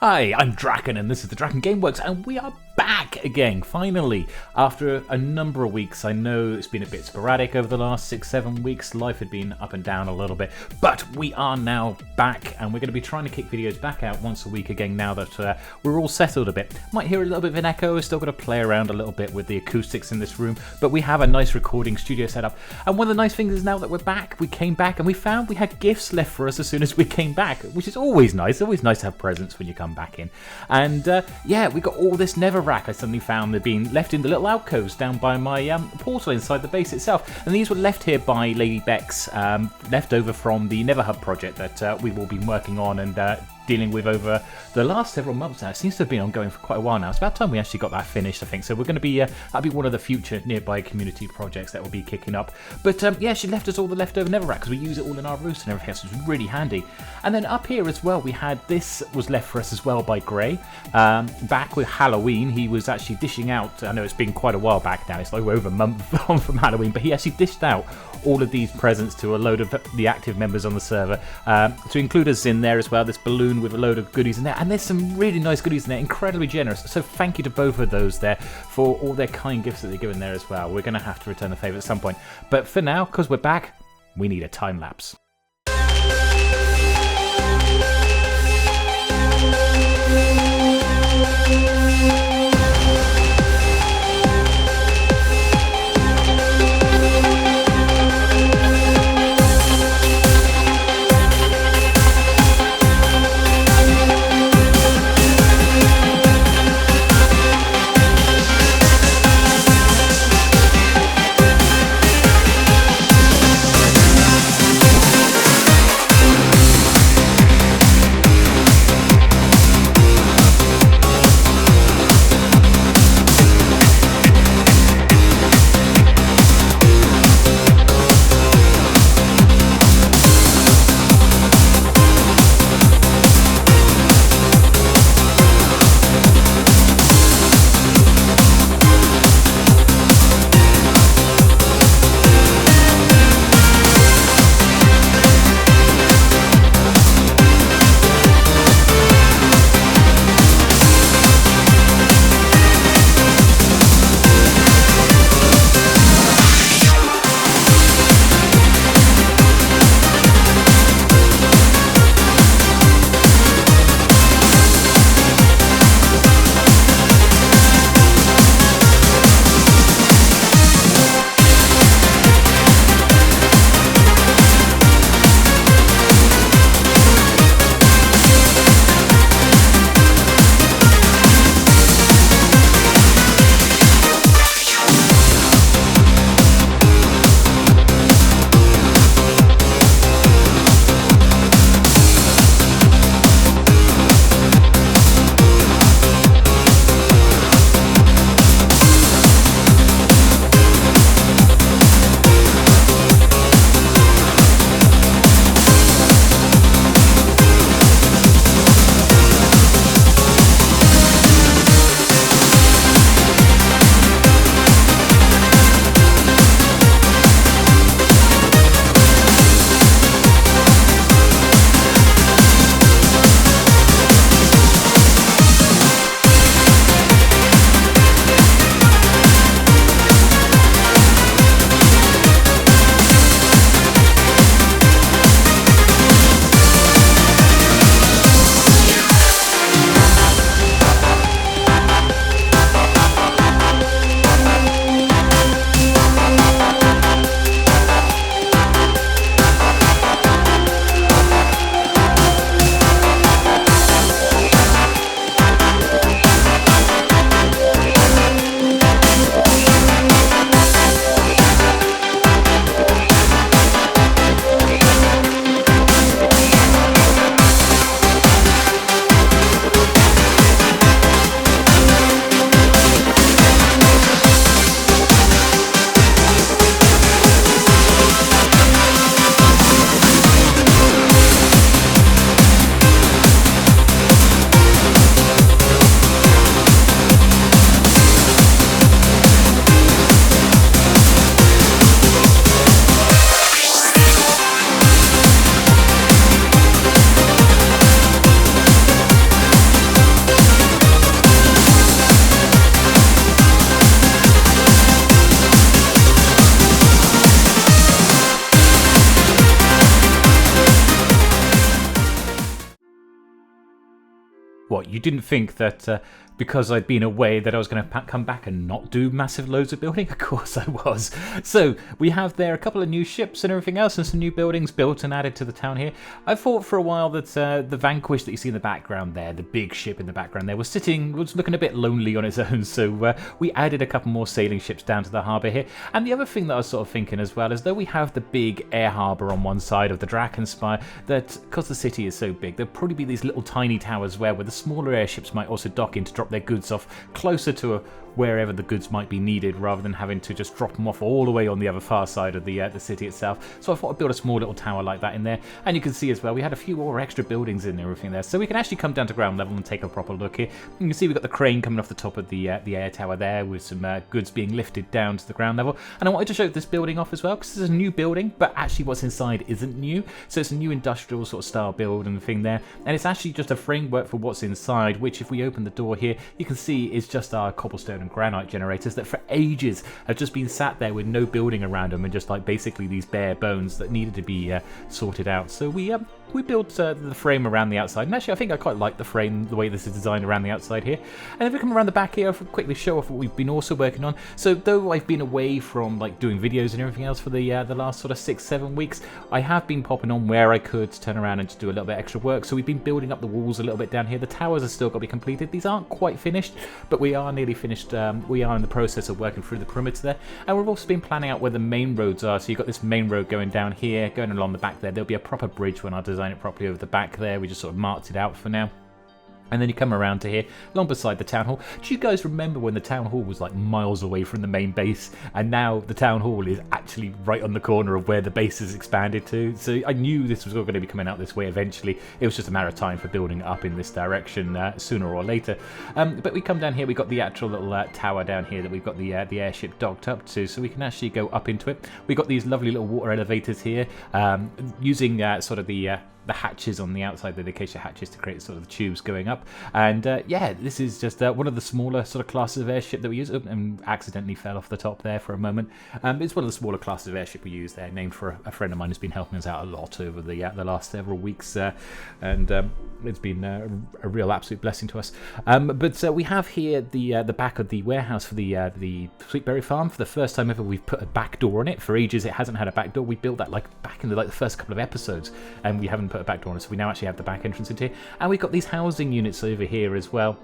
Hi, I'm Draken and this is the DrakenWerks and we are back again, finally, after a number of weeks. I know it's been a bit sporadic over the last 6-7 weeks, life had been up and down a little bit, but we are now back and we're going to be trying to kick videos back out once a week again now that we're all settled a bit. Might hear a little bit of an echo, we're still going to play around a little bit with the acoustics in this room, but we have a nice recording studio set up, and one of the nice things is now that we're back, we came back and we found we had gifts left for us as soon as we came back, which is always nice to have presents when you come back in. And yeah, we got all this nether rack I suddenly found they'd been left in the little alcoves down by my portal inside the base itself, and these were left here by Lady Bex, left over from the Nether Hub project that we've all been working on and dealing with over the last several months now. It seems to have been ongoing for quite a while now. It's about time we actually got that finished, I think. So we're going to be, that'll be one of the future nearby community projects that will be kicking up. But yeah, she left us all the leftover netherrack because we use it all in our roofs and everything else, which was really handy. And then up here as well, we had this was left for us as well by Gray. Back with Halloween, he was actually dishing out, I know it's been quite a while back now, it's like over a month on from Halloween, but he actually dished out all of these presents to a load of the active members on the server, to include us in there as well. This balloon with a load of goodies in there, and there's some really nice goodies in there, incredibly generous, so thank you to both of those there for all their kind gifts that they're given there as well. We're going to have to return the favour at some point, but for now, because we're back, we need a time lapse. What, you didn't think that because I'd been away that I was going to come back and not do massive loads of building? Of course I was. So we have there a couple of new ships and everything else, and some new buildings built and added to the town here. I thought for a while that the Vanquish that you see in the background there, the big ship in the background there, was looking a bit lonely on its own, so we added a couple more sailing ships down to the harbour here. And the other thing that I was sort of thinking as well is, though we have the big air harbour on one side of the Drakenspire, that because the city is so big, there'll probably be these little tiny towers where the smaller airships might also dock in to drop their goods off closer to wherever the goods might be needed, rather than having to just drop them off all the way on the other far side of the city itself. So I thought I'd build a small little tower like that in there. And you can see as well, we had a few more extra buildings in there, everything there, so we can actually come down to ground level and take a proper look here. You can see we've got the crane coming off the top of the air tower there, with some goods being lifted down to the ground level. And I wanted to show this building off as well, because it's a new building, but actually what's inside isn't new. So it's a new industrial sort of style build and thing there, and it's actually just a framework for what's inside, which if we open the door here, you can see is just our cobblestone and granite generators that for ages have just been sat there with no building around them, and just like basically these bare bones that needed to be sorted out. So we built the frame around the outside, and actually I think I quite like the frame, the way this is designed around the outside here. And if we come around the back here, I'll quickly show off what we've been also working on. So though I've been away from like doing videos and everything else for the last sort of 6-7 weeks, I have been popping on where I could turn around and just do a little bit extra work. So we've been building up the walls a little bit down here. The towers are still got to be completed. These aren't quite finished, but we are nearly finished. We are in the process of working through the perimeter there, and we've also been planning out where the main roads are. So you've got this main road going down here, going along the back there. There'll be a proper bridge when I design it properly over the back there. We just sort of marked it out for now. And then you come around to here, along beside the town hall. Do you guys remember when the town hall was like miles away from the main base? And now the town hall is actually right on the corner of where the base has expanded to. So I knew this was all going to be coming out this way eventually. It was just a matter of time for building up in this direction sooner or later. But we come down here, we've got the actual little tower down here that we've got the airship docked up to. So we can actually go up into it. We've got these lovely little water elevators here, using sort of the hatches on the outside, the acacia hatches, to create sort of the tubes going up. And yeah, this is just one of the smaller sort of classes of airship that we use. And accidentally fell off the top there for a moment. It's one of the smaller classes of airship we use there, named for a friend of mine who's been helping us out a lot over the last several weeks, and it's been a real absolute blessing to us. But we have here the back of the warehouse for the Sweetberry farm. For the first time ever, we've put a back door on it. For ages it hasn't had a back door. We built that like back in the first couple of episodes, and we haven't put a back door on it, so we now actually have the back entrance into here. And we've got these housing units over here as well.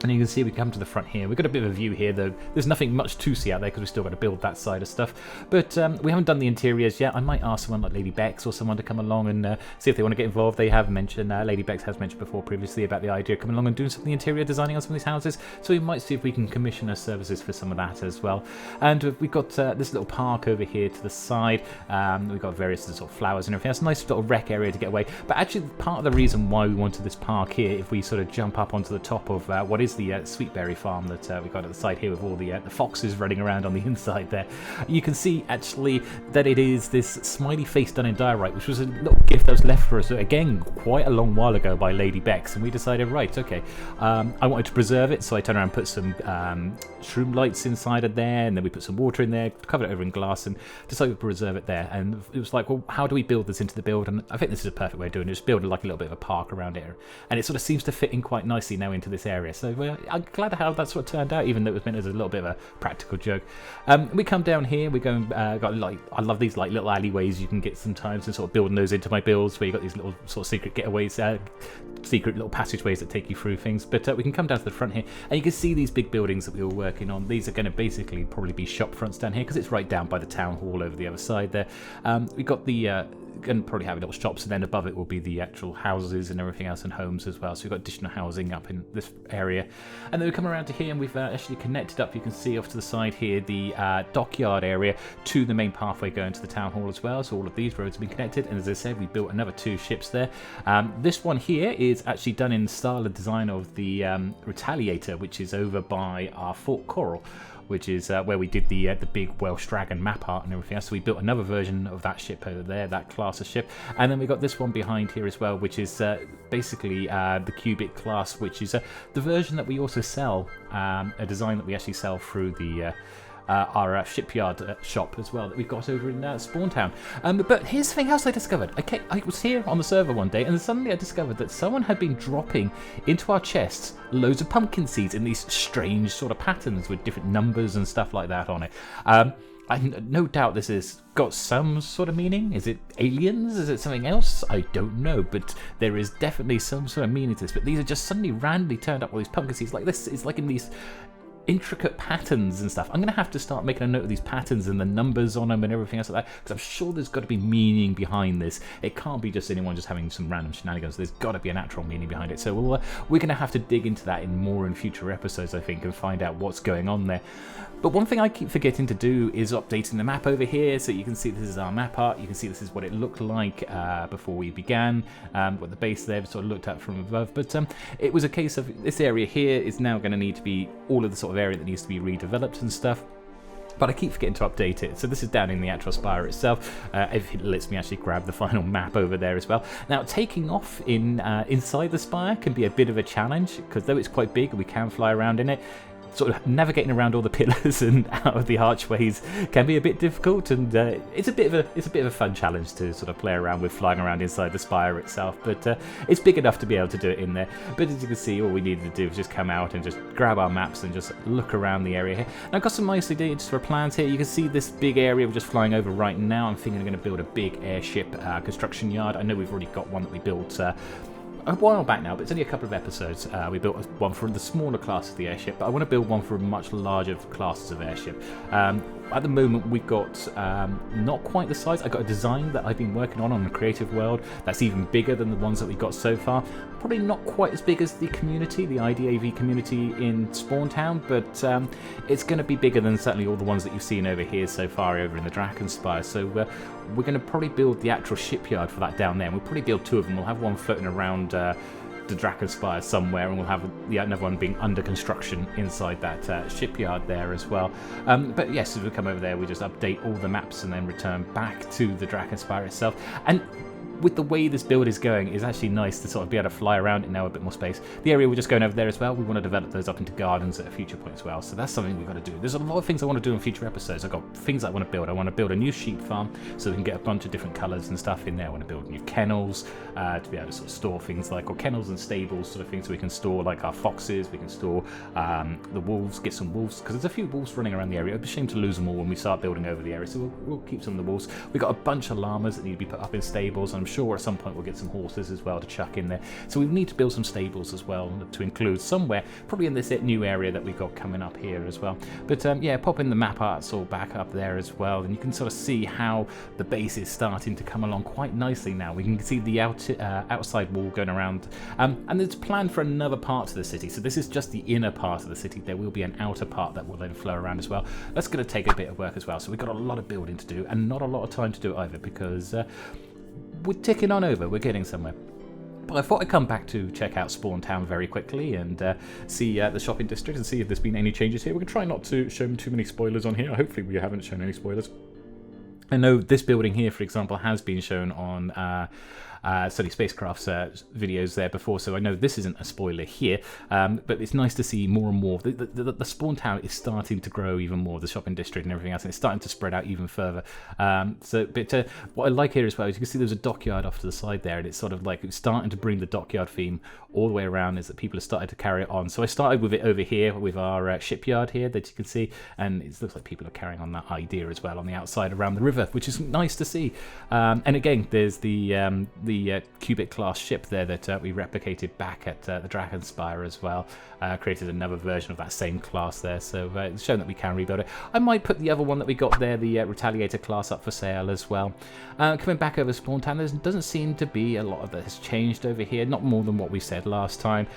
And you can see we come to the front here. We've got a bit of a view here, though. There's nothing much to see out there because we've still got to build that side of stuff. But we haven't done the interiors yet. I might ask someone like Lady Bex or someone to come along and see if they want to get involved. They have mentioned, Lady Bex has mentioned before previously about the idea of coming along and doing some of the interior designing on some of these houses. So we might see if we can commission her services for some of that as well. And we've got this little park over here to the side. We've got various sort of flowers and everything. It's a nice little rec area to get away. But actually, part of the reason why we wanted this park here, if we sort of jump up onto the top of what is the Sweetberry farm that we got at the side here with all the foxes running around on the inside there, you can see actually that it is this smiley face done in diorite, which was a little gift that was left for us again quite a long while ago by Lady Bex, and we decided, right, okay, I wanted to preserve it, so I turned around and put some shroom lights inside of there, and then we put some water in there, covered it over in glass, and decided to preserve it there. And it was like, well, how do we build this into the build? And I think this is a perfect way of doing it. Just build like a little bit of a park around it, and it sort of seems to fit in quite nicely now into this area. So I'm glad how that sort of turned out, even though it was meant as a little bit of a practical joke. We come down here, we go got like, I love these like little alleyways you can get sometimes, and sort of building those into my builds where you got these little sort of secret getaways, secret little passageways that take you through things. But we can come down to the front here, and you can see these big buildings that we were working on. These are going to basically probably be shop fronts down here because it's right down by the town hall over the other side there. We got the going to probably have little shops, and then above it will be the actual houses and everything else, and homes as well. So we've got additional housing up in this area. And then we come around to here, and we've actually connected up, you can see off to the side here, the dockyard area to the main pathway going to the town hall as well. So all of these roads have been connected, and as I said, we built another 2 ships there. This one here is actually done in the style of design of the Retaliator, which is over by our Fort Coral, which is where we did the big Welsh Dragon map art and everything else. So we built another version of that ship over there, that class of ship. And then we got this one behind here as well, which is basically the Cubic class, which is the version that we also sell, a design that we actually sell through the our shipyard shop as well that we've got over in Spawn Town. But here's something else I discovered. I was here on the server one day, and suddenly I discovered that someone had been dropping into our chests loads of pumpkin seeds in these strange sort of patterns with different numbers and stuff like that on it. I no doubt this has got some sort of meaning. Is it aliens? Is it something else? I don't know, but there is definitely some sort of meaning to this. But these are just suddenly randomly turned up all these pumpkin seeds like this. It's like in these intricate patterns and stuff. I'm going to have to start making a note of these patterns and the numbers on them and everything else like that, because I'm sure there's got to be meaning behind this. It can't be just anyone just having some random shenanigans. There's got to be an actual meaning behind it. So we're going to have to dig into that in future episodes, I think, and find out what's going on there. But one thing I keep forgetting to do is updating the map over here, so you can see this is our map art. You can see this is what it looked like before we began, what the base there sort of looked at from above. But it was a case of this area here is now going to need to be all of the sort of area that needs to be redeveloped and stuff. But I keep forgetting to update it. So this is down in the actual spire itself. If it lets me actually grab the final map over there as well. Now, taking off inside the spire can be a bit of a challenge, because though it's quite big and we can fly around in it, sort of navigating around all the pillars and out of the archways can be a bit difficult, and it's a bit of a fun challenge to sort of play around with, flying around inside the spire itself. But it's big enough to be able to do it in there. But as you can see, all we needed to do was just come out and just grab our maps and just look around the area here. And I've got some nice ideas for plans here. You can see this big area we're just flying over right now. I'm thinking I'm going to build a big airship construction yard. I know we've already got one that we built a while back now, but it's only a couple of episodes. We built one for the smaller class of the airship, but I want to build one for much larger classes of airship. At the moment, we've got not quite the size. I've got a design that I've been working on the creative world that's even bigger than the ones that we've got so far. Probably not quite as big as the community, the IDAV community in Spawn Town, but it's going to be bigger than certainly all the ones that you've seen over here so far over in the Drakenspire. So we're going to probably build the actual shipyard for that down there. And we'll probably build two of them. We'll have one floating around the Drakenspire somewhere, and we'll have the another one being under construction inside that shipyard there as well. But yes, as we come over there, we just update all the maps and then return back to the Drakenspire itself. And with the way this build is going, it's actually nice to sort of be able to fly around it now, a bit more space. The area we're just going over there as well, we want to develop those up into gardens at a future point as well. So that's something we've got to do. There's a lot of things I want to do in future episodes. I've got things I want to build. I want to build a new sheep farm so we can get a bunch of different colours and stuff in there. I want to build new kennels to be able to sort of store things like, or kennels and stables sort of things, so we can store like our foxes, we can store the wolves, get some wolves, because there's a few wolves running around the area. It'd be a shame to lose them all when we start building over the area, so we'll keep some of the wolves. We've got a bunch of llamas that need to be put up in stables, and I'm sure at some point we'll get some horses as well to chuck in there. So we need to build some stables as well to include somewhere, probably in this new area that we've got coming up here as well. But yeah, pop in the map arts all back up there as well, and you can sort of see how the base is starting to come along quite nicely now. We can see the outside wall going around, and there's a plan for another part of the city. So this is just the inner part of the city. There will be an outer part that will then flow around as well. That's going to take a bit of work as well. So we've got a lot of building to do, and not a lot of time to do it either, because we're ticking on over, we're getting somewhere. But I thought I'd come back to check out Spawn Town very quickly and see the shopping district and see if there's been any changes here. We're going to try not to show too many spoilers on here. Hopefully we haven't shown any spoilers. I know this building here, for example, has been shown on Sunny Spacecraft's videos there before, so I know this isn't a spoiler here, but it's nice to see more and more. The Spawn Town is starting to grow even more, the shopping district and everything else, and it's starting to spread out even further. But what I like here as well is you can see there's a dockyard off to the side there, and it's sort of like it's starting to bring the dockyard theme all the way around, is that people have started to carry it on. So I started with it over here with our shipyard here that you can see, and it looks like people are carrying on that idea as well on the outside around the river, which is nice to see. And again, there's the cubic class ship there that we replicated back at the Drakenspire as well. Created another version of that same class there, so it's shown that we can rebuild it. I might put the other one that we got there, the Retaliator class, up for sale as well. Coming back over Spawn Town, there doesn't seem to be a lot of that has changed over here, not more than what we said last time.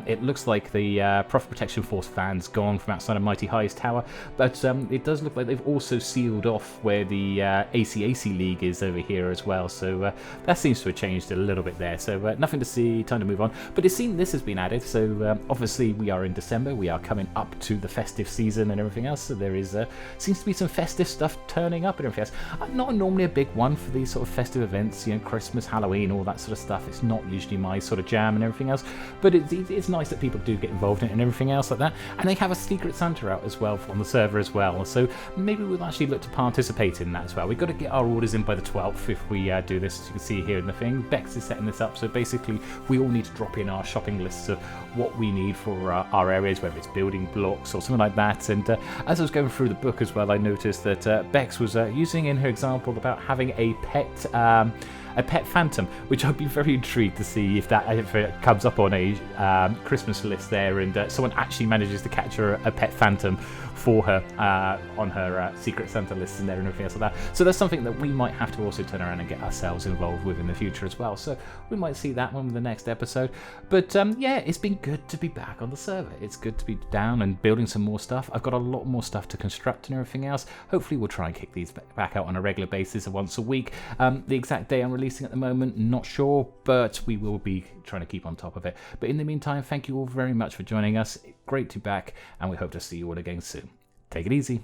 It looks like the Profit Protection Force van's gone from outside of Mighty High's tower, but it does look like they've also sealed off where the ACAC League is over here as well, so that seems to have of changed a little bit there. So nothing to see, time to move on. But it's seen this has been added. So obviously we are in December. We are coming up to the festive season and everything else. So there is seems to be some festive stuff turning up and everything else. I'm not normally a big one for these sort of festive events, Christmas, Halloween, all that sort of stuff. It's not usually my sort of jam and everything else. But it's nice that people do get involved in it and everything else like that. And they have a Secret Santa out as well on the server as well. So maybe we'll actually look to participate in that as well. We've got to get our orders in by the 12th if we do this, as you can see here in the thing. Bex is setting this up, so basically we all need to drop in our shopping lists of what we need for our areas, whether it's building blocks or something like that. And as I was going through the book as well, I noticed that Bex was using in her example about having a pet phantom, which I'd be very intrigued to see if it comes up on a Christmas list there, and someone actually manages to catch her a pet phantom for her on her Secret Santa list and everything else like that. So that's something that we might have to also turn around and get ourselves involved with in the future as well. So we might see that one with the next episode. But yeah, it's been good to be back on the server. It's good to be down and building some more stuff. I've got a lot more stuff to construct and everything else. Hopefully we'll try and kick these back out on a regular basis once a week. The exact day I'm releasing at the moment, not sure, but we will be trying to keep on top of it. But in the meantime, thank you all very much for joining us. Great to be back, and we hope to see you all again soon. Take it easy.